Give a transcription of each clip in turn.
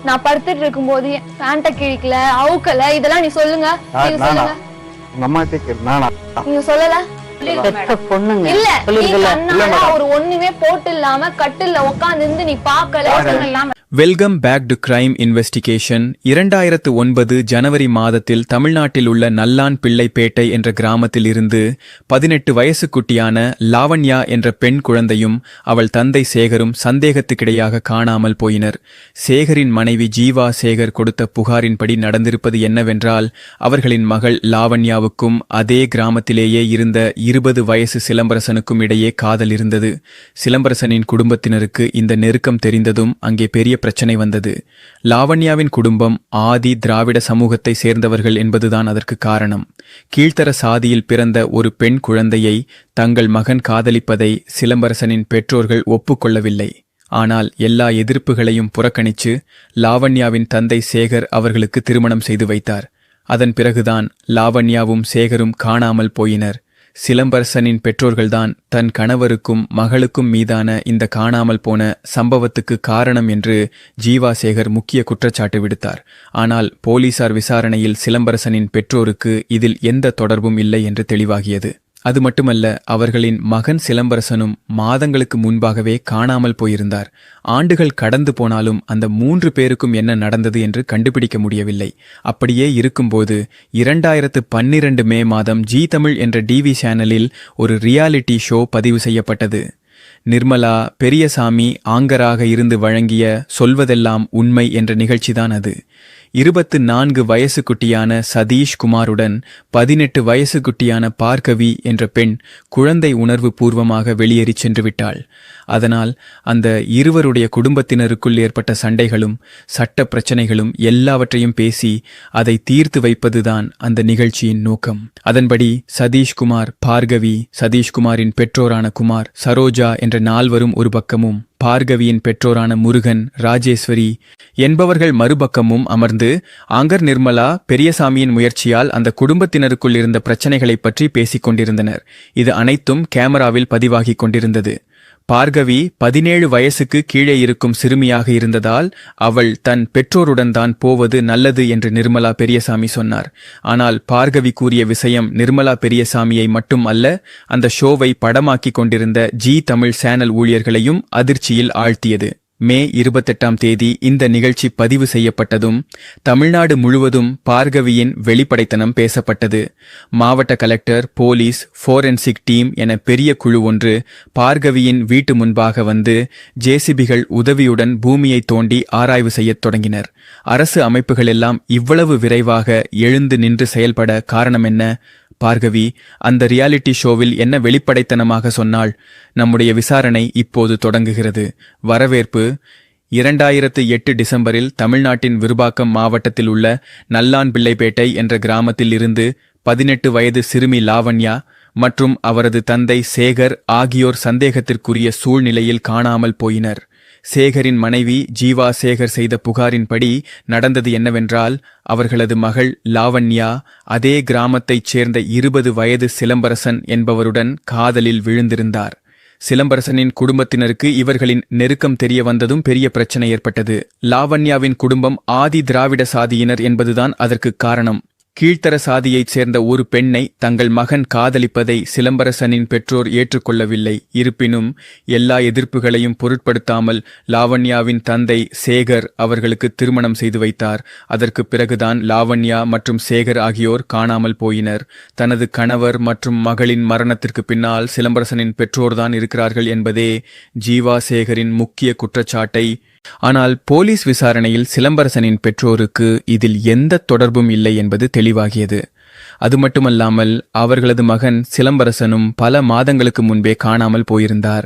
நான் படுத்துட்டு இருக்கும் போது பேண்ட கிழிக்கல அவுக்கல இதெல்லாம் நீ சொல்லுங்க. நீங்க சொல்லுங்க. உங்க அம்மா கேக்குற நானா? நீங்க சொல்லல. பொண்ணுங்க இல்ல ஒரு ஒண்ணுமே போட்டு இல்லாம கட்டில்ல உட்கார்ந்து நீ பாக்கல. Welcome back to crime investigation. 2009 ஜனவரி மாதத்தில் தமிழ்நாட்டில் உள்ள நல்லான் பிள்ளைப்பேட்டை என்ற கிராமத்தில் இருந்து 18 வயசு குட்டியான லாவண்யா என்ற பெண் குழந்தையும் அவள் தந்தை சேகரும் சந்தேகத்துக்கிடையாக காணாமல் போயினர். சேகரின் மனைவி ஜீவா சேகர் கொடுத்த புகாரின்படி நடந்திருப்பது என்னவென்றால், அவர்களின் மகள் லாவண்யாவுக்கும் அதே கிராமத்திலேயே இருந்த 20 வயசு சிலம்பரசனுக்கும் இடையே காதல் இருந்தது. சிலம்பரசனின் குடும்பத்தினருக்கு இந்த நெருக்கம் தெரிந்ததும் அங்கே பெரிய பிரச்சனை வந்தது. லாவண்யாவின் குடும்பம் ஆதி திராவிட சமூகத்தை சேர்ந்தவர்கள் என்பதுதான் அதற்கு காரணம். கீழ்த்தர சாதியில் பிறந்த ஒரு பெண் குழந்தையை தங்கள் மகன் காதலிப்பதை சிலம்பரசனின் பெற்றோர்கள் ஒப்புக்கொள்ளவில்லை. ஆனால் எல்லா எதிர்ப்புகளையும் புறக்கணித்து லாவண்யாவின் தந்தை சேகர் அவர்களுக்கு திருமணம் செய்து வைத்தார். அதன் பிறகுதான் லாவண்யாவும் சேகரும் காணாமல் போயினர். சிலம்பரசனின் பெற்றோர்கள்தான் தன் கணவருக்கும் மகளுக்கும் மீதான இந்த காணாமல் போன சம்பவத்துக்கு காரணம் என்று ஜீவா சேகர் முக்கிய குற்றச்சாட்டு விடுத்தார். ஆனால் போலீசார் விசாரணையில் சிலம்பரசனின் பெற்றோருக்கு இதில் எந்த தொடர்பும் இல்லை என்று தெளிவாகியது. அது மட்டுமல்ல, அவர்களின் மகன் சிலம்பரசனும் மாதங்களுக்கு முன்பாகவே காணாமல் போயிருந்தார். ஆண்டுகள் கடந்து போனாலும் அந்த 3 பேருக்கும் என்ன நடந்தது என்று கண்டுபிடிக்க முடியவில்லை. அப்படியே இருக்கும்போது 2012 மே மாதம் ஜி தமிழ் என்ற டிவி சேனலில் ஒரு ரியாலிட்டி ஷோ பதிவு செய்யப்பட்டது. நிர்மலா பெரியசாமி ஆங்கராக இருந்து வழங்கிய சொல்வதெல்லாம் உண்மை என்ற நிகழ்ச்சிதான் அது. 24 வயசு குட்டியான சதீஷ் குமாருடன் 18 வயசு குட்டியான பார்கவி என்ற பெண் குழந்தை உணர்வு பூர்வமாக வெளியேறி சென்று விட்டாள். அதனால் அந்த இருவருடைய குடும்பத்தினருக்குள் ஏற்பட்ட சண்டைகளும் சட்ட பிரச்சனைகளும் எல்லாவற்றையும் பேசி அதை தீர்த்து வைப்பதுதான் அந்த நிகழ்ச்சியின் நோக்கம். அதன்படி சதீஷ்குமார், பார்கவி, சதீஷ்குமாரின் பெற்றோரான குமார், சரோஜா என்ற 4வரும் ஒரு பக்கமும், பார்கவியின் பெற்றோரான முருகன், ராஜேஸ்வரி என்பவர்கள் மறுபக்கமும் அமர்ந்து ஆங்கர் நிர்மலா பெரியசாமியின் முயற்சியால் அந்த குடும்பத்தினருக்குள் இருந்த பிரச்சனைகளை பற்றி பேசிக் கொண்டிருந்தனர். இது அனைத்தும் கேமராவில் பதிவாகிக் கொண்டிருந்தது. பார்கவி 17 வயசுக்கு கீழே இருக்கும் சிறுமியாக இருந்ததால் அவள் தன் பெற்றோருடன் தான் போவது நல்லது என்று நிர்மலா பெரியசாமி சொன்னார். ஆனால் பார்கவி கூறிய விஷயம் நிர்மலா பெரியசாமியை மட்டும் அல்ல, அந்த ஷோவை படமாக்கிக் கொண்டிருந்த ஜி தமிழ் சேனல் ஊழியர்களையும் அதிர்ச்சியில் ஆழ்த்தியது. மே 28ஆம் தேதி இந்த நிகழ்ச்சி பதிவு செய்யப்பட்டதும் தமிழ்நாடு முழுவதும் பார்கவியின் வெளிப்படைத்தனம் பேசப்பட்டது. மாவட்ட கலெக்டர், போலீஸ், ஃபோரென்சிக் டீம் என பெரிய குழு ஒன்று பார்கவியின் வீட்டு முன்பாக வந்து ஜேசிபிகள் உதவியுடன் பூமியை தோண்டி ஆராய்வு செய்யத் தொடங்கினர். அரசு அமைப்புகள் எல்லாம் இவ்வளவு விரைவாக எழுந்து நின்று செயல்பட காரணம் என்ன? பார்கவி அந்த ரியாலிட்டி ஷோவில் என்ன வெளிப்படைத்தனமாக சொன்னாள்? நம்முடைய விசாரணை இப்போது தொடங்குகிறது. வரவேற்பு. 2008 டிசம்பரில் தமிழ்நாட்டின் விருபாக்கம் மாவட்டத்தில் உள்ள நல்லான் பிள்ளைப்பேட்டை என்ற கிராமத்தில் இருந்து 18 வயது சிறுமி லாவண்யா மற்றும் அவரது தந்தை சேகர் ஆகியோர் சந்தேகத்திற்குரிய சூழ்நிலையில் காணாமல் போயினர். சேகரின் மனைவி ஜீவா சேகர் செய்த புகாரின்படி நடந்தது என்னவென்றால், அவர்களது மகள் லாவண்யா அதே கிராமத்தைச் சேர்ந்த 20 வயது சிலம்பரசன் என்பவருடன் காதலில் விழுந்திருந்தார். சிலம்பரசனின் குடும்பத்தினருக்கு இவர்களின் நெருக்கம் தெரிய வந்ததும் பெரிய பிரச்சனை ஏற்பட்டது. லாவண்யாவின் குடும்பம் ஆதி திராவிட சாதியினர் என்பதுதான் அதற்கு காரணம். கீழ்த்தர சாதியைச் சேர்ந்த ஒரு பெண்ணை தங்கள் மகன் காதலிப்பதை சிலம்பரசனின் பெற்றோர் ஏற்றுக்கொள்ளவில்லை. இருப்பினும் எல்லா எதிர்ப்புகளையும் பொருட்படுத்தாமல் லாவண்யாவின் தந்தை சேகர் அவர்களுக்கு திருமணம் செய்து வைத்தார். அதற்கு பிறகுதான் லாவண்யா மற்றும் சேகர் ஆகியோர் காணாமல் போயினர். தனது கணவர் மற்றும் மகளின் மரணத்திற்கு பின்னால் சிலம்பரசனின் பெற்றோர்தான் இருக்கிறார்கள் என்பதே ஜீவா சேகரின் முக்கிய குற்றச்சாட்டை. ஆனால் போலீஸ் விசாரணையில் சிலம்பரசனின் பெற்றோருக்கு இதில் எந்த தொடர்பும் இல்லை என்பது தெளிவாகியது. அது மட்டுமல்லாமல் அவர்களது மகன் சிலம்பரசனும் பல மாதங்களுக்கு முன்பே காணாமல் போயிருந்தார்.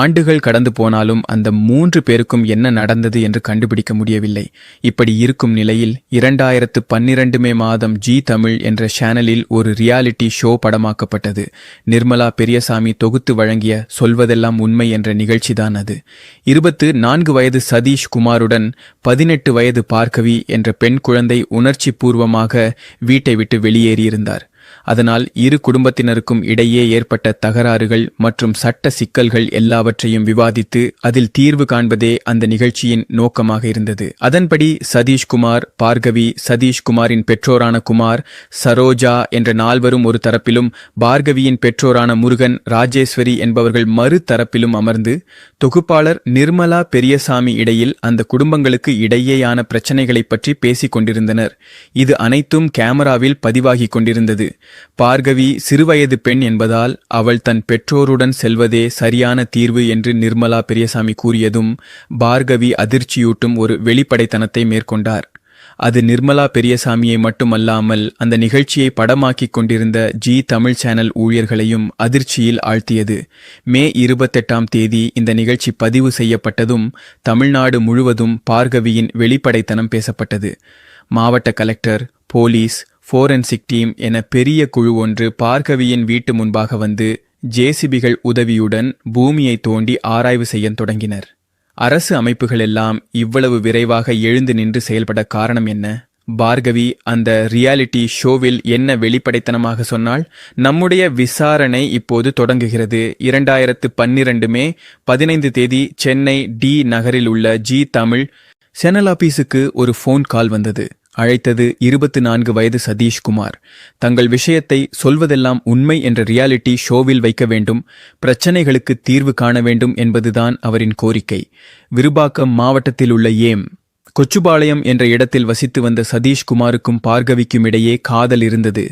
ஆண்டுகள் கடந்து போனாலும் அந்த 3 பேருக்கும் என்ன நடந்தது என்று கண்டுபிடிக்க முடியவில்லை. இப்படி இருக்கும் நிலையில் 2012 மே மாதம் ஜி தமிழ் என்ற சேனலில் ஒரு ரியாலிட்டி ஷோ படமாக்கப்பட்டது. நிர்மலா பெரியசாமி தொகுத்து வழங்கிய சொல்வதெல்லாம் உண்மை என்ற நிகழ்ச்சிதான் அது. 24 வயது சதீஷ் குமாருடன் 18 வயது பார்கவி என்ற பெண் குழந்தை உணர்ச்சி பூர்வமாக வீட்டை விட்டு வெளியேறியிருந்தார். அதனால் இரு குடும்பத்தினருக்கும் இடையே ஏற்பட்ட தகராறுகள் மற்றும் சட்ட சிக்கல்கள் எல்லாவற்றையும் விவாதித்து அதில் தீர்வு காண்பதே அந்த நிகழ்ச்சியின் நோக்கமாக இருந்தது. அதன்படி சதீஷ்குமார், பார்கவி, சதீஷ்குமாரின் பெற்றோரான குமார், சரோஜா என்ற நால்வரும் ஒரு தரப்பிலும், பார்கவியின் பெற்றோரான முருகன், ராஜேஸ்வரி என்பவர்கள் மறு தரப்பிலும் அமர்ந்து தொகுப்பாளர் நிர்மலா பெரியசாமி இடையில் அந்த குடும்பங்களுக்கு இடையேயான பிரச்சனைகளை பற்றி பேசிக் கொண்டிருந்தனர். இது அனைத்தும் கேமராவில் பதிவாகிக் கொண்டிருந்தது. பார்கவி சிறுவயது பெண் என்பதால் அவள் தன் பெற்றோருடன் செல்வதே சரியான தீர்வு என்று நிர்மலா பெரியசாமி கூறியதும் பார்கவி அதிர்ச்சியூட்டும் ஒரு வெளிப்படைத்தனத்தை மேற்கொண்டார். அது நிர்மலா பெரியசாமியை மட்டுமல்லாமல் அந்த நிகழ்ச்சியை படமாக்கிக் கொண்டிருந்த ஜி தமிழ் சேனல் ஊழியர்களையும் அதிர்ச்சியில் ஆழ்த்தியது. மே 28ஆம் தேதி இந்த நிகழ்ச்சி பதிவு செய்யப்பட்டதும் தமிழ்நாடு முழுவதும் பார்கவியின் வெளிப்படைத்தனம் பேசப்பட்டது. மாவட்ட கலெக்டர், போலீஸ், ஃபோரென்சிக் டீம் என பெரிய குழு ஒன்று பார்கவியின் வீட்டு முன்பாக வந்து ஜேசிபிகள் உதவியுடன் பூமியை தோண்டி ஆராய்வு செய்ய தொடங்கினர். அரசு அமைப்புகள் எல்லாம் இவ்வளவு விரைவாக எழுந்து நின்று செயல்பட காரணம் என்ன? பார்கவி அந்த ரியாலிட்டி ஷோவில் என்ன வெளிப்படைத்தனமாக சொன்னால், நம்முடைய விசாரணை இப்போது தொடங்குகிறது. 2012 மே 15 தேதி சென்னை டி நகரில் உள்ள ஜி தமிழ் சேனல் ஆபீஸுக்கு ஒரு ஃபோன் கால் வந்தது. அழைத்தது 24 வயது சதீஷ்குமார். தங்கள் விஷயத்தை சொல்வதெல்லாம் உண்மை என்ற ரியாலிட்டி ஷோவில் வைக்க வேண்டும், பிரச்சனைகளுக்கு தீர்வு காண வேண்டும் என்பதுதான் அவரின் கோரிக்கை. விருபாக்கம் மாவட்டத்தில் உள்ள கொச்சுபாளையம் என்ற இடத்தில் வசித்து வந்த சதீஷ்குமாருக்கும் பார்கவிக்கும் இடையே காதல் இருந்தது.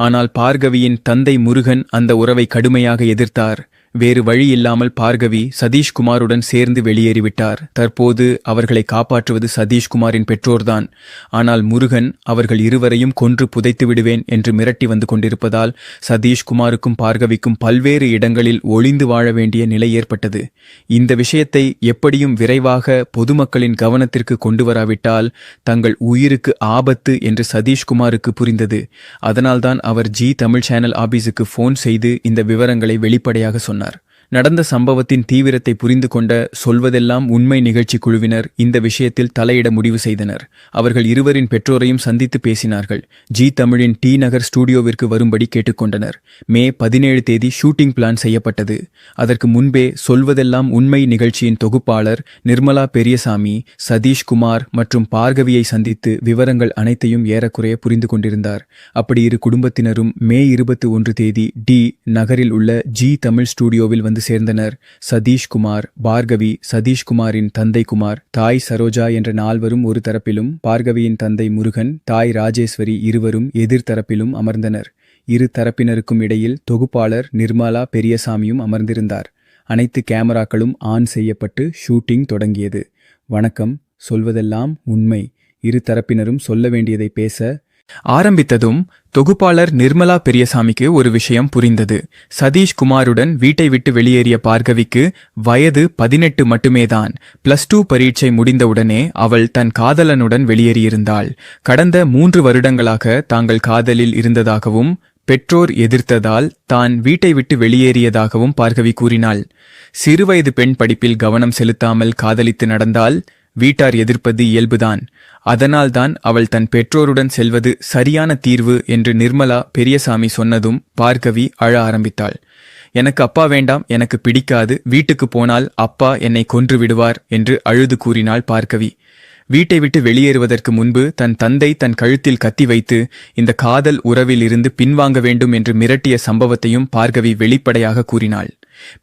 ஆனால் பார்கவியின் தந்தை முருகன் அந்த உறவை கடுமையாக எதிர்த்தார். வேறு வழி இல்லாமல் பார்கவி சதீஷ்குமாருடன் சேர்ந்து வெளியேறிவிட்டார். தற்போது அவர்களை காப்பாற்றுவது சதீஷ்குமாரின் பெற்றோர்தான். ஆனால் முருகன் அவர்கள் இருவரையும் கொன்று புதைத்து விடுவேன் என்று மிரட்டி வந்து கொண்டிருப்பதால் சதீஷ்குமாருக்கும் பார்கவிக்கும் பல்வேறு இடங்களில் ஒளிந்து வாழ வேண்டிய நிலை ஏற்பட்டது. இந்த விஷயத்தை எப்படியும் விரைவாக பொதுமக்களின் கவனத்திற்கு கொண்டு வராவிட்டால் தங்கள் உயிருக்கு ஆபத்து என்று சதீஷ்குமாருக்கு புரிந்தது. அதனால்தான் அவர் ஜி தமிழ் சேனல் ஆபீஸுக்கு போன் செய்து இந்த விவரங்களை வெளிப்படையாக சொன்னார். நடந்த சம்பவத்தின் தீவிரத்தை புரிந்து கொண்ட சொல்வதெல்லாம் உண்மை நிகழ்ச்சி குழுவினர் இந்த விஷயத்தில் தலையிட முடிவு செய்தனர். அவர்கள் இருவரின் பெற்றோரையும் சந்தித்து பேசினார்கள். ஜி தமிழின் டி நகர் ஸ்டூடியோவிற்கு வரும்படி கேட்டுக்கொண்டனர். மே 17 தேதி ஷூட்டிங் பிளான் செய்யப்பட்டது. அதற்கு முன்பே சொல்வதெல்லாம் உண்மை நிகழ்ச்சியின் தொகுப்பாளர் நிர்மலா பெரியசாமி சதீஷ்குமார் மற்றும் பார்கவியை சந்தித்து விவரங்கள் அனைத்தையும் ஏறக்குறைய புரிந்து கொண்டிருந்தார். அப்படி இரு குடும்பத்தினரும் மே 21 தேதி டி நகரில் உள்ள ஜி தமிழ் ஸ்டூடியோவில் வந்து சேர்ந்தனர். சதீஷ்குமார், பார்கவி, சதீஷ்குமாரின் தந்தை குமார், தாய் சரோஜா என்ற நால்வரும் ஒரு தரப்பிலும், பார்கவியின் தந்தை முருகன், தாய் ராஜேஸ்வரி இருவரும் எதிர்த்தரப்பிலும் அமர்ந்தனர். இரு தரப்பினருக்கும் இடையில் தொகுப்பாளர் நிர்மலா பெரியசாமியும் அமர்ந்திருந்தார். அனைத்து கேமராக்களும் ஆன் செய்யப்பட்டு ஷூட்டிங் தொடங்கியது. வணக்கம், சொல்வதெல்லாம் உண்மை. இரு தரப்பினரும் சொல்ல வேண்டியதை பேச ஆரம்பித்ததும் தொகுப்பாளர் நிர்மலா பெரியசாமிக்கு ஒரு விஷயம் புரிந்தது. சதீஷ்குமாருடன் வீட்டை விட்டு வெளியேறிய பார்கவிக்கு வயது 18 மட்டுமேதான். +2 பரீட்சை முடிந்தவுடனே அவள் தன் காதலனுடன் வெளியேறியிருந்தாள். கடந்த 3 வருடங்களாக தாங்கள் காதலில் இருந்ததாகவும் பெற்றோர் எதிர்த்ததால் தான் வீட்டை விட்டு வெளியேறியதாகவும் பார்கவி கூறினாள். சிறுவயது பெண் படிப்பில் கவனம் செலுத்தாமல் காதலித்து நடந்தால் வீட்டார் எதிர்ப்பது இயல்புதான். அதனால்தான் அவள் தன் பெற்றோருடன் செல்வது சரியான தீர்வு என்று நிர்மலா பெரியசாமி சொன்னதும் பார்கவி அழ ஆரம்பித்தாள். எனக்கு அப்பா வேண்டாம், எனக்கு பிடிக்காது, வீட்டுக்கு போனால் அப்பா என்னை கொன்று விடுவார் என்று அழுது கூறினாள் பார்கவி. வீட்டை விட்டு வெளியேறுவதற்கு முன்பு தன் தந்தை தன் கழுத்தில் கத்தி வைத்து இந்த காதல் உறவில் இருந்து பின்வாங்க வேண்டும் என்று மிரட்டிய சம்பவத்தையும் பார்கவி வெளிப்படையாக கூறினாள்.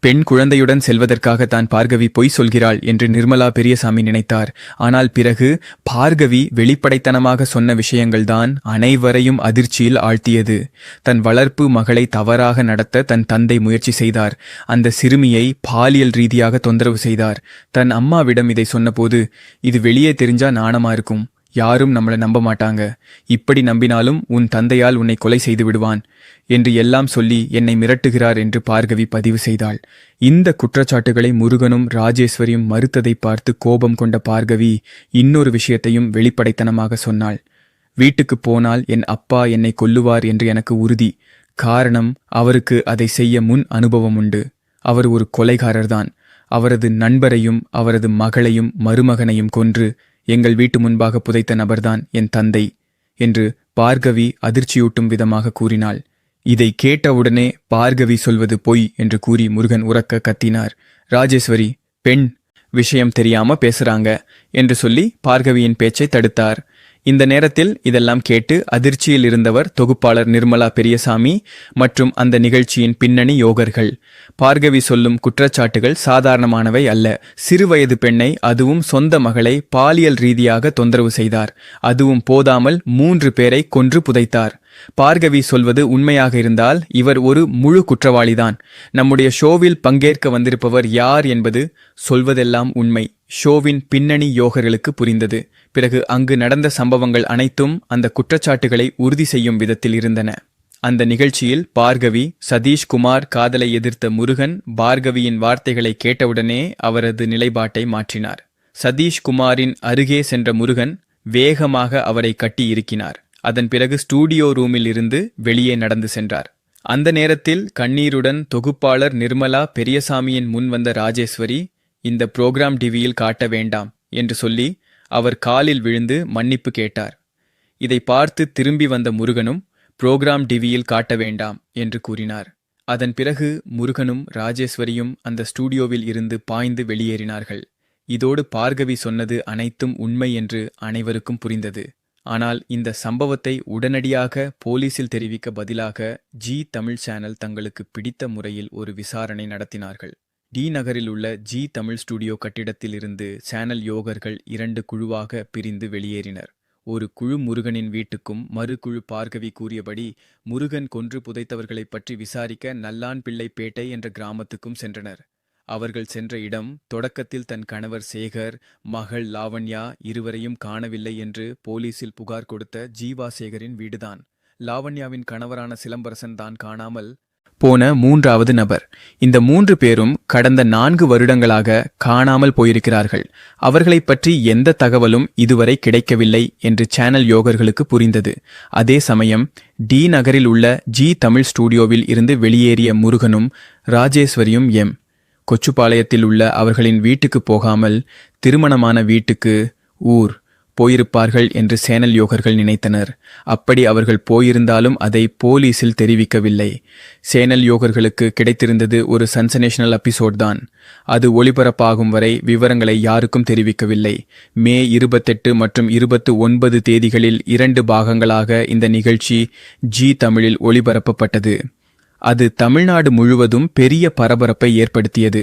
பெண் குழந்தையுடன் செல்வதற்காக தான் பார்கவி பொய் சொல்கிறாள் என்று நிர்மலா பெரியசாமி நினைத்தார். ஆனால் பிறகு பார்கவி வெளிப்படைத்தனமாக சொன்ன விஷயங்கள்தான் அனைவரையும் அதிர்ச்சியில் ஆழ்த்தியது. தன் வளர்ப்பு மகளை தவறாக நடத்த தன் தந்தை முயற்சி செய்தார். அந்த சிறுமியை பாலியல் ரீதியாக தொந்தரவு செய்தார். தன் அம்மாவிடம் இதை சொன்னபோது, இது வெளியே தெரிஞ்சா நாணமா இருக்கும், யாரும் நம்மளை நம்ப மாட்டாங்க, இப்படி நம்பினாலும் உன் தந்தையால் உன்னை கொலை செய்து விடுவான் என்று எல்லாம் சொல்லி என்னை மிரட்டுகிறார் என்று பார்கவி பதிவு செய்தாள். இந்த குற்றச்சாட்டுகளை முருகனும் ராஜேஸ்வரியும் மறுத்ததை பார்த்து கோபம் கொண்ட பார்கவி இன்னொரு விஷயத்தையும் வெளிப்படைத்தனமாக சொன்னாள். வீட்டுக்கு போனால் என் அப்பா என்னை கொல்லுவார் என்று எனக்கு உறுதி. காரணம், அவருக்கு அதை செய்ய முன் அனுபவம் உண்டு. அவர் ஒரு கொலைகாரர்தான். அவரது நண்பரையும் அவரது மகளையும் மருமகனையும் கொன்று எங்கள் வீட்டு முன்பாக புதைத்த நபர்தான் என் தந்தை என்று பார்கவி அதிர்ச்சியூட்டும் விதமாக கூறினாள். இதை கேட்டவுடனே பார்கவி சொல்வது பொய் என்று கூறி முருகன் உரக்க கத்தினார். ராஜேஸ்வரி, பெண் விஷயம் தெரியாம பேசுறாங்க என்று சொல்லி பார்கவியின் பேச்சை தடுத்தார். இந்த நேரத்தில் இதெல்லாம் கேட்டு அதிர்ச்சியில் இருந்தவர் தொகுப்பாளர் நிர்மலா பெரியசாமி மற்றும் அந்த நிகழ்ச்சியின் பின்னணி யோகர்கள். பார்கவி சொல்லும் குற்றச்சாட்டுகள் சாதாரணமானவை அல்ல. சிறுவயது பெண்ணை, அதுவும் சொந்த மகளை பாலியல் ரீதியாக தொந்தரவு செய்தார். அதுவும் போதாமல் 3 பேரை கொன்று புதைத்தார். பார்கவி சொல்வது உண்மையாக இருந்தால் இவர் ஒரு முழு குற்றவாளிதான். நம்முடைய ஷோவில் பங்கேற்க வந்திருப்பவர் யார் என்பது சொல்வதெல்லாம் உண்மை. ஷோவின் பின்னணி யோகர்களுக்கு புரிந்தது. பிறகு அங்கு நடந்த சம்பவங்கள் அனைத்தும் அந்த குற்றச்சாட்டுகளை உறுதி செய்யும் விதத்தில் இருந்தன. அந்த நிகழ்ச்சியில் பார்கவி, சதீஷ்குமார் காதலை எதிர்த்த முருகன் பார்கவியின் வார்த்தைகளை கேட்டவுடனே அவரது நிலைப்பாட்டை மாற்றினார். சதீஷ்குமாரின் அருகே சென்ற முருகன் வேகமாக அவரை கட்டி இறுக்கினார். அதன் பிறகு ஸ்டூடியோ ரூமில் இருந்து வெளியே நடந்து சென்றார். அந்த நேரத்தில் கண்ணீருடன் தொகுப்பாளர் நிர்மலா பெரியசாமியின் முன் வந்த ராஜேஸ்வரி, இந்த புரோகிராம் டிவியில் காட்ட வேண்டாம் என்று சொல்லி அவர் காலில் விழுந்து மன்னிப்பு கேட்டார். இதை பார்த்து திரும்பி வந்த முருகனும் புரோகிராம் டிவியில் காட்ட வேண்டாம் என்று கூறினார். அதன் பிறகு முருகனும் ராஜேஸ்வரியும் அந்த ஸ்டூடியோவில் இருந்து பாய்ந்து வெளியேறினார்கள். இதோடு பார்கவி சொன்னது அனைத்தும் உண்மை என்று அனைவருக்கும் புரிந்தது. ஆனால் இந்த சம்பவத்தை உடனடியாக போலீசில் தெரிவிக்க பதிலாக ஜி தமிழ் சேனல் தங்களுக்கு பிடித்த முறையில் ஒரு விசாரணை நடத்தினார்கள். டி நகரில் உள்ள ஜி தமிழ் ஸ்டுடியோ கட்டிடத்தில் இருந்து சேனல் யோகர்கள் 2 குழுவாக பிரிந்து வெளியேறினர். ஒரு குழு முருகனின் வீட்டுக்கும் மறுகுழு பார்கவி கூறியபடி முருகன் கொன்று புதைத்தவர்களை பற்றி விசாரிக்க நல்லான்பிள்ளை பேட்டை என்ற கிராமத்துக்கும் சென்றனர். அவர்கள் சென்ற இடம் தொடக்கத்தில் தன் கணவர் சேகர், மகள் லாவண்யா இருவரையும் காணவில்லை என்று போலீசில் புகார் கொடுத்த ஜீவா சேகரின் வீடுதான். லாவண்யாவின் கணவரான சிலம்பரசன் தான் காணாமல் போன 3வது நபர். இந்த 3 பேரும் கடந்த 4 வருடங்களாக காணாமல் போயிருக்கிறார்கள். அவர்களை பற்றி எந்த தகவலும் இதுவரை கிடைக்கவில்லை என்று சேனல் யோகர்களுக்கு புரிந்தது. அதே சமயம் டி நகரில் உள்ள ஜி தமிழ் ஸ்டுடியோவில் இருந்து வெளியேறிய முருகனும் ராஜேஸ்வரியும் கொச்சுப்பாளையத்தில் உள்ள அவர்களின் வீட்டுக்கு போகாமல் திருமணமான வீட்டுக்கு போயிருப்பார்கள் என்று சேனல் யோகர்கள் நினைத்தனர். அப்படி அவர்கள் போயிருந்தாலும் அதை போலீசில் தெரிவிக்கவில்லை. சேனல் யோகர்களுக்கு கிடைத்திருந்தது ஒரு சென்சேஷனல் எபிசோட் தான். அது ஒளிபரப்பாகும் வரை விவரங்களை யாருக்கும் தெரிவிக்கவில்லை. மே 28 மற்றும் 29 தேதிகளில் 2 பாகங்களாக இந்த நிகழ்ச்சி ஜி தமிழில் ஒளிபரப்பப்பட்டது. அது தமிழ்நாடு முழுவதும் பெரிய பரபரப்பை ஏற்படுத்தியது.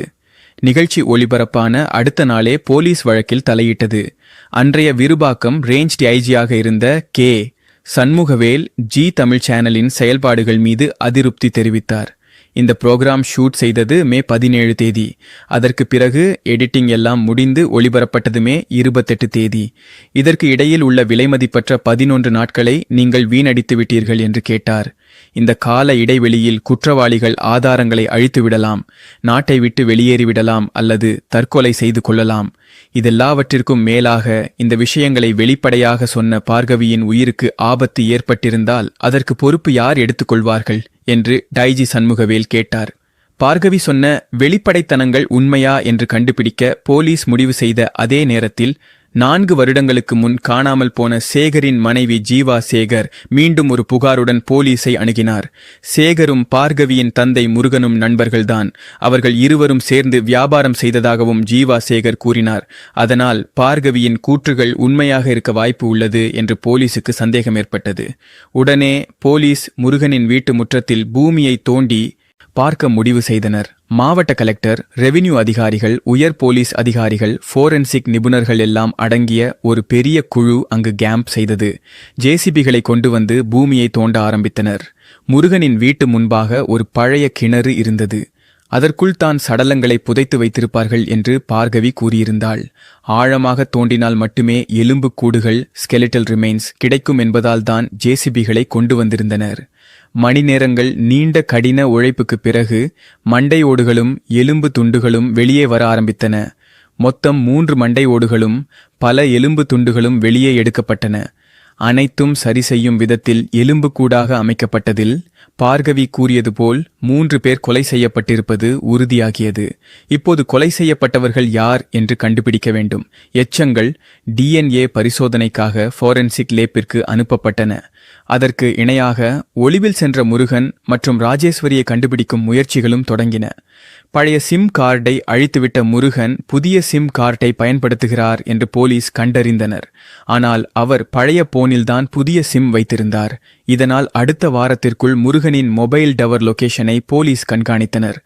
நிகழ்ச்சி ஒளிபரப்பான அடுத்த நாளே போலீஸ் வழக்கில் தலையிட்டது. அன்றைய விருபாக்கம் ரேஞ்ச் டிஐஜியாக இருந்த கே. சண்முகவேல் ஜி தமிழ் சேனலின் செயல்பாடுகள் மீது அதிருப்தி தெரிவித்தார். இந்த புரோகிராம் ஷூட் செய்தது மே 17 தேதி. அதற்கு பிறகு எடிட்டிங் எல்லாம் முடிந்து ஒளிபரப்பட்டது மே 28 தேதி. இதற்கு இடையில் உள்ள விலைமதிப்பற்ற 11 நாட்களை நீங்கள் வீணடித்து விட்டீர்கள் என்று கேட்டார். இந்த கால இடைவெளியில் குற்றவாளிகள் ஆதாரங்களை அழித்துவிடலாம், நாட்டை விட்டு வெளியேறிவிடலாம் அல்லது தற்கொலை செய்து கொள்ளலாம். இதெல்லாவற்றிற்கும் மேலாக இந்த விஷயங்களை வெளிப்படையாக சொன்ன பார்கவியின் உயிருக்கு ஆபத்து ஏற்பட்டிருந்தால் அதற்கு பொறுப்பு யார் எடுத்துக்கொள்வார்கள் என்று டைஜி சண்முகவேல் கேட்டார். பார்கவி சொன்ன வெளிப்படைத்தனங்கள் உண்மையா என்று கண்டுபிடிக்க போலீஸ் முடிவு செய்த அதே நேரத்தில் 4 வருடங்களுக்கு முன் காணாமல் போன சேகரின் மனைவி ஜீவா சேகர் மீண்டும் ஒரு புகாருடன் போலீஸை அணுகினார். சேகரும் பார்கவியின் தந்தை முருகனும் நண்பர்கள்தான். அவர்கள் இருவரும் சேர்ந்து வியாபாரம் செய்ததாகவும் ஜீவா சேகர் கூறினார். அதனால் பார்கவியின் கூற்றுகள் உண்மையாக இருக்க வாய்ப்பு உள்ளது என்று போலீசுக்கு சந்தேகம் ஏற்பட்டது. உடனே போலீஸ் முருகனின் வீட்டு முற்றத்தில் பூமியை தோண்டி பார்க்க முடிவு செய்தனர். மாவட்ட கலெக்டர், ரெவின்யூ அதிகாரிகள், உயர் போலீஸ் அதிகாரிகள், ஃபோரென்சிக் நிபுணர்கள் எல்லாம் அடங்கிய ஒரு பெரிய குழு அங்கு கேம்ப் செய்தது. ஜேசிபிகளை கொண்டு வந்து பூமியை தோண்ட ஆரம்பித்தனர். முருகனின் வீட்டு முன்பாக ஒரு பழைய கிணறு இருந்தது. அதற்குள் தான் சடலங்களை புதைத்து வைத்திருப்பார்கள் என்று பார்கவி கூறியிருந்தாள். ஆழமாக தோண்டினால் மட்டுமே எலும்பு கூடுகள், ஸ்கெலிட்டல் ரிமைன்ஸ் கிடைக்கும் என்பதால் தான் ஜேசிபிகளை கொண்டு வந்திருந்தனர். மணி நேரங்கள் நீண்ட கடின உழைப்புக்கு பிறகு மண்டை ஓடுகளும் எலும்பு துண்டுகளும் வெளியே வர ஆரம்பித்தன. மொத்தம் 3 மண்டை ஓடுகளும் பல எலும்பு துண்டுகளும் வெளியே எடுக்கப்பட்டன. அனைத்தும் சரி செய்யும் விதத்தில் எலும்புக்கூடாக அமைக்கப்பட்டதில் பார்கவி கூறியது போல் 3 பேர் கொலை செய்யப்பட்டிருப்பது உறுதியாகியது. இப்போது கொலை செய்யப்பட்டவர்கள் யார் என்று கண்டுபிடிக்க வேண்டும். எச்சங்கள் DNA பரிசோதனைக்காக ஃபோரென்சிக் லேப்பிற்கு அனுப்பப்பட்டன. அதற்கு இணையாக ஒளிவில் சென்ற முருகன் மற்றும் ராஜேஸ்வரியை கண்டுபிடிக்கும் முயற்சிகளும் தொடங்கின. பழைய சிம் கார்டை அழித்துவிட்ட முருகன் புதிய சிம் கார்டை பயன்படுத்துகிறார் என்று போலீஸ் கண்டறிந்தனர். ஆனால் அவர் பழைய போனில்தான் புதிய சிம் வைத்திருந்தார். இதனால் அடுத்த வாரத்திற்குள் முருகனின் மொபைல் டவர் லொகேஷனை போலீஸ் கண்காணித்தனர்.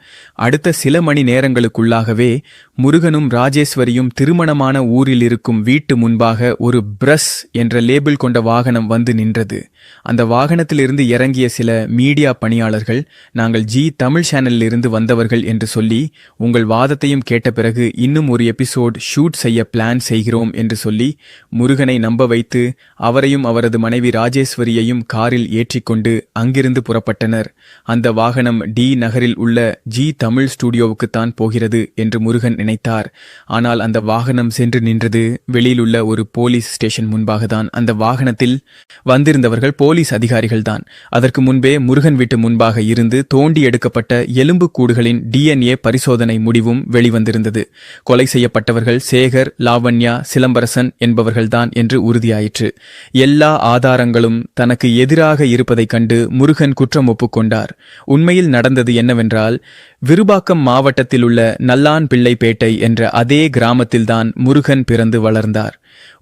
அடுத்த சில மணி நேரங்களுக்குள்ளாகவே முருகனும் ராஜேஸ்வரியும் திருமணமான ஊரில் இருக்கும் வீட்டு முன்பாக ஒரு பிரஸ் என்ற லேபிள் கொண்ட வாகனம் வந்து நின்றது. அந்த வாகனத்திலிருந்து இறங்கிய சில மீடியா பணியாளர்கள், நாங்கள் ஜி தமிழ் சேனலில் இருந்து வந்தவர்கள் என்று சொல்லி, உங்கள் வாதத்தையும் கேட்ட பிறகு இன்னும் ஒரு எபிசோட் ஷூட் செய்ய பிளான் செய்கிறோம் என்று சொல்லி முருகனை நம்ப வைத்து அவரையும் அவரது மனைவி ராஜேஸ்வரியையும் காரில் ஏற்றிக்கொண்டு அங்கிருந்து புறப்பட்டனர். அந்த வாகனம் டி நகரில் உள்ள ஜி தமிழ் ஸ்டுடியோவுக்குத்தான் போகிறது என்று முருகன் நினைத்தார். ஆனால் அந்த வாகனம் சென்று நின்றது வெளியிலுள்ள ஒரு போலீஸ் ஸ்டேஷன் முன்பாகத்தான். அந்த வாகனத்தில் வந்திருந்தவர்கள் போலீஸ் அதிகாரிகள்தான். அதற்கு முன்பே முருகன் வீட்டு முன்பாக இருந்து தோண்டி எடுக்கப்பட்ட எலும்பு கூடுகளின் DNA பரிசோதனை முடிவும் வெளிவந்திருந்தது. கொலை செய்யப்பட்டவர்கள் சேகர், லாவண்யா, சிலம்பரசன் என்பவர்கள்தான் என்று உறுதியாயிற்று. எல்லா ஆதாரங்களும் தனக்கு எதிராக இருப்பதைக் கண்டு முருகன் குற்றம் ஒப்புக்கொண்டார். உண்மையில் நடந்தது என்னவென்றால், விருபாக்கம் மாவட்டத்தில் உள்ள நல்லான் பிள்ளைப்பேட்டை என்ற அதே கிராமத்தில்தான் முருகன் பிறந்து வளர்ந்தார்.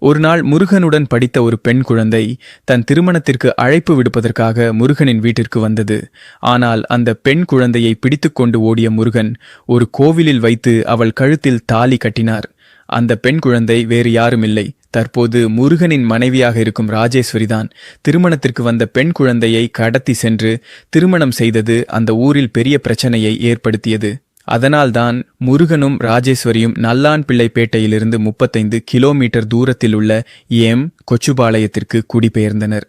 ஒருநாள் முருகனுடன் படித்த ஒரு பெண் குழந்தை தன் திருமணத்திற்கு அழைப்பு விடுப்பதற்காக முருகனின் வீட்டிற்கு வந்தது. ஆனால் அந்த பெண் குழந்தையை பிடித்துக்கொண்டு ஓடிய முருகன் ஒரு கோவிலில் வைத்து அவள் கழுத்தில் தாலி கட்டினார். அந்த பெண் குழந்தை வேறு யாருமில்லை, தற்போது முருகனின் மனைவியாக இருக்கும் ராஜேஸ்வரிதான். திருமணத்திற்கு வந்த பெண் குழந்தையை கடத்தி சென்று திருமணம் செய்தது அந்த ஊரில் பெரிய பிரச்சனையை ஏற்படுத்தியது. அதனால்தான் முருகனும் ராஜேஸ்வரியும் நல்லான் பிள்ளைப்பேட்டையிலிருந்து 35 கிலோமீட்டர் தூரத்தில் உள்ள கொச்சுபாளையத்திற்கு குடிபெயர்ந்தனர்.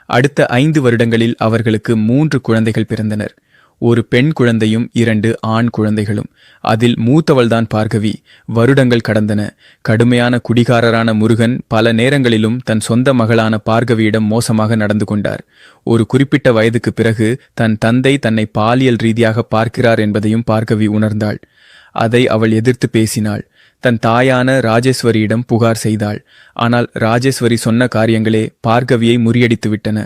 அடுத்த 5 வருடங்களில் அவர்களுக்கு 3 குழந்தைகள் பிறந்தனர். ஒரு பெண் குழந்தையும் 2 ஆண் குழந்தைகளும். அதில் மூத்தவள்தான் பார்கவி. வருடங்கள் கடந்தன. கடுமையான குடிகாரரான முருகன் பல நேரங்களிலும் தன் சொந்த மகளான பார்கவியிடம் மோசமாக நடந்து கொண்டார். ஒரு குறிப்பிட்ட வயதுக்கு பிறகு தன் தந்தை தன்னை பாலியல் ரீதியாக பார்க்கிறார் என்பதையும் பார்கவி உணர்ந்தாள். அதை அவள் எதிர்த்து பேசினாள். தன் தாயான ராஜேஸ்வரியிடம் புகார் செய்தாள். ஆனால் ராஜேஸ்வரி சொன்ன காரியங்களே பார்கவியை முறியடித்துவிட்டன.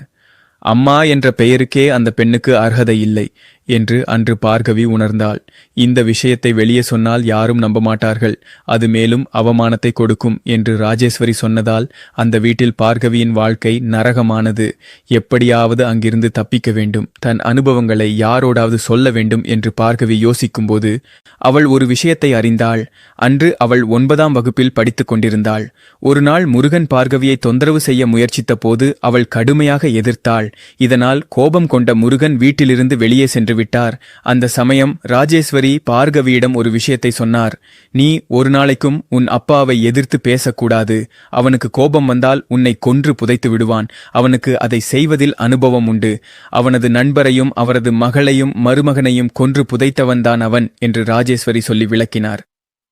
அம்மா என்ற பெயருக்கே அந்த பெண்ணுக்கு அர்ஹதை இல்லை என்று அன்று பார்கவி உணர்ந்தாள். இந்த விஷயத்தை வெளியே சொன்னால் யாரும் நம்ப மாட்டார்கள், அது மேலும் அவமானத்தை கொடுக்கும் என்று ராஜேஸ்வரி சொன்னதால் அந்த வீட்டில் பார்கவியின் வாழ்க்கை நரகமானது. எப்படியாவது அங்கிருந்து தப்பிக்க வேண்டும், தன் அனுபவங்களை யாரோடாவது சொல்ல வேண்டும் என்று பார்கவி யோசிக்கும்போது அவள் ஒரு விஷயத்தை அறிந்தாள். அன்று அவள் 9ஆம் வகுப்பில் படித்துக் கொண்டிருந்தாள். ஒரு நாள் முருகன் பார்கவியை தொந்தரவு செய்ய முயற்சித்த போது அவள் கடுமையாக எதிர்த்தாள். இதனால் கோபம் கொண்ட முருகன் வீட்டிலிருந்து வெளியே சென்று விட்டார். அந்த சமயம் ராஜேஸ்வரி பார்கவியிடம் ஒரு விஷயத்தை சொன்னார். நீ ஒரு நாளைக்கும் உன் அப்பாவை எதிர்த்து பேசக்கூடாது. அவனுக்கு கோபம் வந்தால் உன்னை கொன்று புதைத்து விடுவான். அவனுக்கு அதை செய்வதில் அனுபவம் உண்டு. அவனது நண்பரையும் அவரது மகளையும் மருமகனையும் கொன்று புதைத்தவன்தான் அவன் என்று ராஜேஸ்வரி சொல்லி விளக்கினார்.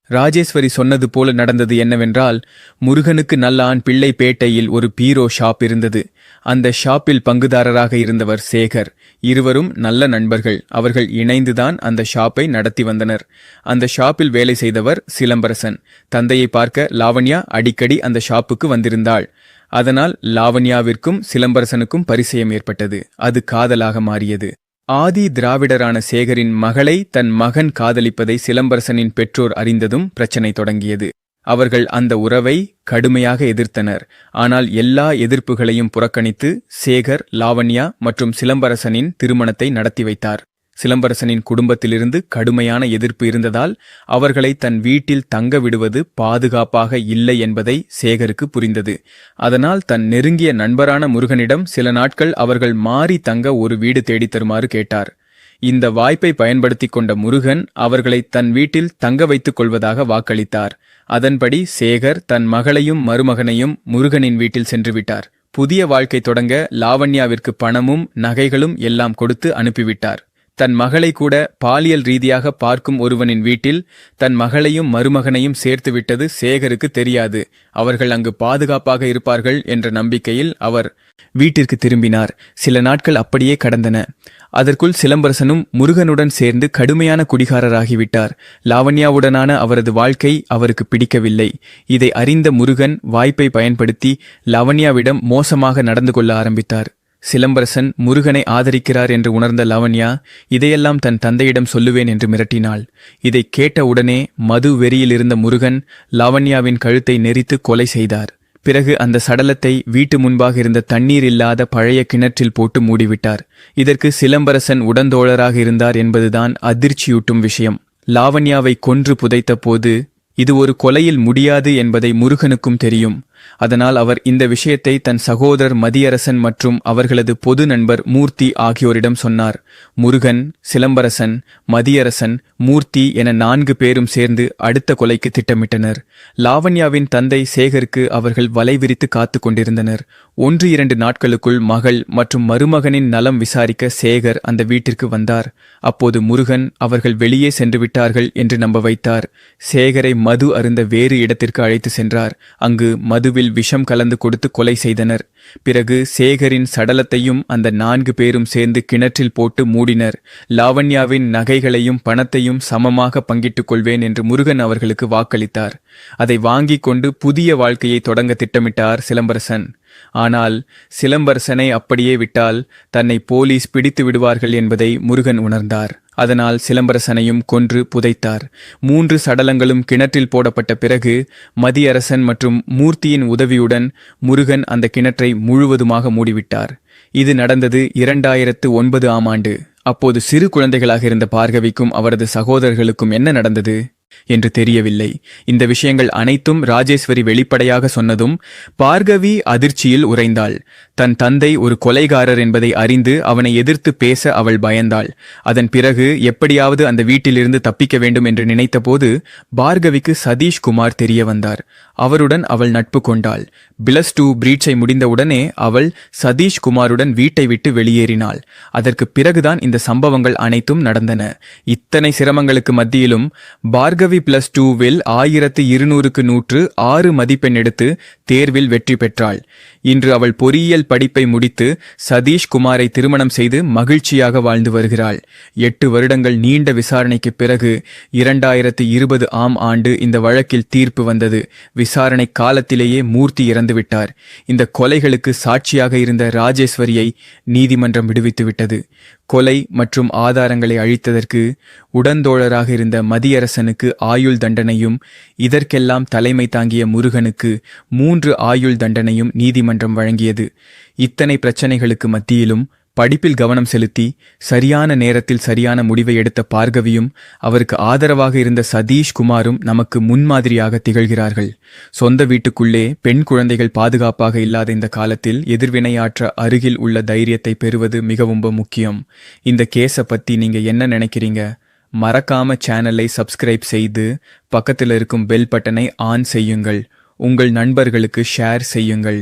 ராஜேஸ்வரி சொன்னது போல நடந்தது என்னவென்றால், முருகனுக்கு நல்லான் பிள்ளைப்பேட்டையில் ஒரு பீரோ ஷாப் இருந்தது. அந்த ஷாப்பில் பங்குதாரராக இருந்தவர் சேகர். இருவரும் நல்ல நண்பர்கள். அவர்கள் இணைந்துதான் அந்த ஷாப்பை நடத்தி வந்தனர். அந்த ஷாப்பில் வேலை செய்தவர் சிலம்பரசன். தந்தையை பார்க்க லாவண்யா அடிக்கடி அந்த ஷாப்புக்கு வந்திருந்தாள். அதனால் லாவண்யாவிற்கும் சிலம்பரசனுக்கும் பரிச்சயம் ஏற்பட்டது. அது காதலாக மாறியது. ஆதி திராவிடரான சேகரின் மகளை தன் மகன் காதலிப்பதை சிலம்பரசனின் பெற்றோர் அறிந்ததும் பிரச்சனை தொடங்கியது. அவர்கள் அந்த உறவை கடுமையாக எதிர்த்தனர். ஆனால் எல்லா எதிர்ப்புகளையும் புறக்கணித்து சேகர், லாவண்யா மற்றும் சிலம்பரசனின் திருமணத்தை நடத்தி வைத்தார். சிலம்பரசனின் குடும்பத்திலிருந்து கடுமையான எதிர்ப்பு இருந்ததால் அவர்களை தன் வீட்டில் தங்க விடுவது பாதுகாப்பாக இல்லை என்பதை சேகருக்கு புரிந்தது. அதனால் தன் நெருங்கிய நண்பரான முருகனிடம் சில நாட்கள் அவர்கள் மாறி தங்க ஒரு வீடு தேடித் தருமாறு கேட்டார். இந்த வாய்ப்பை பயன்படுத்தி கொண்ட முருகன் அவர்களை தன் வீட்டில் தங்க வைத்துக் கொள்வதாக வாக்களித்தார். அதன்படி சேகர் தன் மகளையும் மருமகனையும் முருகனின் வீட்டில் சென்றுவிட்டார். புதிய வாழ்க்கை தொடங்க லாவண்யாவிற்கு பணமும் நகைகளும் எல்லாம் கொடுத்து அனுப்பிவிட்டார். தன் மகளை கூட பாலியல் ரீதியாக பார்க்கும் ஒருவனின் வீட்டில் தன் மகளையும் மருமகனையும் சேர்த்துவிட்டது சேகருக்கு தெரியாது. அவர்கள் அங்கு பாதுகாப்பாக இருப்பார்கள் என்ற நம்பிக்கையில் அவர் வீட்டிற்கு திரும்பினார். சில நாட்கள் அப்படியே கடந்தன. அதற்குள் சிலம்பரசனும் முருகனுடன் சேர்ந்து கடுமையான குடிகாரராகிவிட்டார். லாவண்யாவுடனான அவரது வாழ்க்கை அவருக்கு பிடிக்கவில்லை. இதை அறிந்த முருகன் வாய்ப்பை பயன்படுத்தி லாவண்யாவிடம் மோசமாக நடந்து கொள்ள ஆரம்பித்தார். சிலம்பரசன் முருகனை ஆதரிக்கிறார் என்று உணர்ந்த லாவண்யா இதையெல்லாம் தன் தந்தையிடம் சொல்லுவேன் என்று மிரட்டினாள். இதை கேட்ட உடனே மது வெறியிலிருந்த முருகன் லாவண்யாவின் கழுத்தை நெரித்து கொலை செய்தார். பிறகு அந்த சடலத்தை வீட்டு முன்பாக இருந்த தண்ணீர் இல்லாத பழைய கிணற்றில் போட்டு மூடிவிட்டார். இதற்கு சிலம்பரசன் உடந்தோழராக இருந்தார் என்பதுதான் அதிர்ச்சியூட்டும் விஷயம். லாவண்யாவை கொன்று புதைத்த போது இது ஒரு கொலையில் முடியாது என்பதை முருகனுக்கும் தெரியும். அதனால் அவர் இந்த விஷயத்தை தன் சகோதரர் மதியரசன் மற்றும் அவர்களது பொது நண்பர் மூர்த்தி ஆகியோரிடம் சொன்னார். முருகன், சிலம்பரசன், மதியரசன், மூர்த்தி என 4 பேரும் சேர்ந்து அடுத்த கொலைக்கு திட்டமிட்டனர். லாவண்யாவின் தந்தை சேகருக்கு அவர்கள் வலை விரித்து காத்து கொண்டிருந்தனர். 1-2 நாட்களுக்குள் மகள் மற்றும் மருமகனின் நலம் விசாரிக்க சேகர் அந்த வீட்டிற்கு வந்தார். அப்போது முருகன் அவர்கள் வெளியே சென்று விட்டார்கள் என்று நம்ப வைத்தார். சேகரை மது அருந்த வேறு இடத்திற்கு அழைத்து சென்றார். அங்கு மதுவில் விஷம் கலந்து கொடுத்து கொலை செய்தனர். பிறகு சேகரின் சடலத்தையும் அந்த 4 பேரும் சேர்ந்து கிணற்றில் போட்டு மூடினர். லாவண்யாவின் நகைகளையும் பணத்தையும் சமமாக பங்கிட்டுக் கொள்வேன் என்று முருகன் அவர்களுக்கு வாக்களித்தார். அதை வாங்கிக் கொண்டு புதிய வாழ்க்கையை தொடங்க திட்டமிட்டார் சிலம்பரசன். ஆனால் சிலம்பரசனை அப்படியே விட்டால் தன்னை போலீஸ் பிடித்து விடுவார்கள் என்பதை முருகன் உணர்ந்தார். அதனால் சிலம்பரசனையும் கொன்று புதைத்தார். 3 சடலங்களும் கிணற்றில் போடப்பட்ட பிறகு மதியரசன் மற்றும் மூர்த்தியின் உதவியுடன் முருகன் அந்த கிணற்றை முழுவதுமாக மூடிவிட்டார். இது நடந்தது 2009 ஆம் ஆண்டு. அப்போது சிறு குழந்தைகளாக இருந்த பார்கவிக்கும் அவரது சகோதரர்களுக்கும் என்ன நடந்தது என்று தெரியவில்லை. இந்த விஷயங்கள் அனைத்தும் ராஜேஸ்வரி வெளிப்படையாக சொன்னதும் பார்கவி அதிர்ச்சியில் உறைந்தாள். தன் தந்தை ஒரு கொலைகாரர் என்பதை அறிந்து அவனை எதிர்த்து பேச அவள் பயந்தாள். அதன் பிறகு எப்படியாவது அந்த வீட்டிலிருந்து தப்பிக்க வேண்டும் என்று நினைத்தபோது பார்கவிக்கு சதீஷ்குமார் தெரிய வந்தார். அவருடன் அவள் நட்பு கொண்டாள். +2 பிரீட்சை முடிந்தவுடனே அவள் சதீஷ்குமாருடன் வீட்டை விட்டு வெளியேறினாள். அதற்கு பிறகுதான் இந்த சம்பவங்கள் அனைத்தும் நடந்தன. இத்தனை சிரமங்களுக்கு மத்தியிலும் பார்கவி +2வில் 1200க்கு 106 மதிப்பெண் எடுத்து தேர்வில் வெற்றி பெற்றாள். இன்று அவள் பொறியியல் படிப்பை முடித்து சதீஷ்குமாரை திருமணம் செய்து மகிழ்ச்சியாக வாழ்ந்து வருகிறாள். 8 வருடங்கள் நீண்ட விசாரணைக்கு பிறகு 2020 ஆம் ஆண்டு இந்த வழக்கில் தீர்ப்பு வந்தது. விசாரணை காலத்திலேயே மூர்த்தி இறந்துவிட்டார். இந்த கொலைகளுக்கு சாட்சியாக இருந்த ராஜேஸ்வரியை நீதிமன்றம் விடுவித்துவிட்டது. கொலை மற்றும் ஆதாரங்களை அழித்ததற்கு உடந்தோழராக இருந்த மதியரசனுக்கு ஆயுள் தண்டனையும் இதற்கெல்லாம் தலைமை தாங்கிய முருகனுக்கு 3 ஆயுள் தண்டனையும் நீதிமன்றம் வழங்கியது. இத்தனை பிரச்சனைகளுக்கு மத்தியிலும் படிப்பில் கவனம் செலுத்தி சரியான நேரத்தில் சரியான முடிவை எடுத்த பார்கவியும் அவருக்கு ஆதரவாக இருந்த சதீஷ்குமாரும் நமக்கு முன்மாதிரியாக திகழ்கிறார்கள். சொந்த வீட்டுக்குள்ளே பெண் குழந்தைகள் பாதுகாப்பாக இல்லாத இந்த காலத்தில் எதிர்வினையாற்ற அருகில் உள்ள தைரியத்தை பெறுவது மிகவும் முக்கியம். இந்த கேஸை பத்தி நீங்க என்ன நினைக்கிறீங்க? மறக்காம சேனலை சப்ஸ்கிரைப் செய்து பக்கத்தில் இருக்கும் பெல் பட்டனை ஆன் செய்யுங்கள். உங்கள் நண்பர்களுக்கு ஷேர் செய்யுங்கள்.